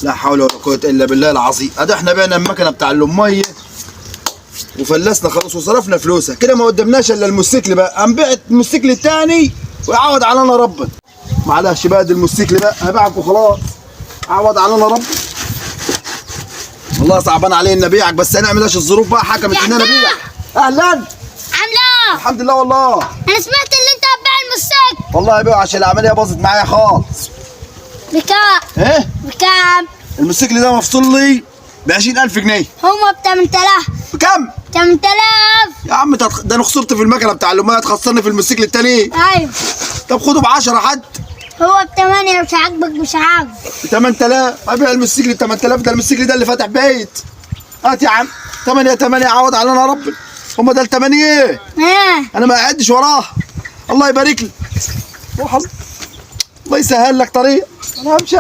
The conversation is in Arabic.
لا حول ولا قوة الا بالله العظيم. ادي احنا بعنا المكنة بتاع الامية وفلسنا خلاص وصرفنا فلوسها كده، ما قدمناش الا الموتوسيكل بقى. هنبيع الموتوسيكل التاني ويعوض علينا ربنا. معلش بقى دي الموتوسيكل بقى هبيعك وخلاص، عوض علينا ربنا. والله صعبان علينا نبيعك بس هنعمل ايش، الظروف بقى حكمت اننا نبيع. اهلا عامله ايه؟ الحمد لله. والله انا سمعت ان انت هتبيع الموتوسيكل. والله بيع عشان العمليه باظت معايا خالص. بكام؟ ايه بكام؟ الموتوسيكل ده مفصول لي ب 20,000 جنيه. هما ب 8000. بكام 8000. يا عم؟ ده انا خسرت في المكنه بتاع الاميه، هتخسرني في الموتوسيكل التاني. ايوه طب خده ب 10 حد. هو ب 8 مش عاجبك مش عاجبك. ب 8000 ابيع الموتوسيكل ب 8000. ده الموتوسيكل ده اللي فاتح بيت. هات يا عم 8 عوض علينا ربنا. هم ده ال 8 انا ما قعدتش وراه. الله يبارك لي. روح الله يسهل لك طريق. انا همشي.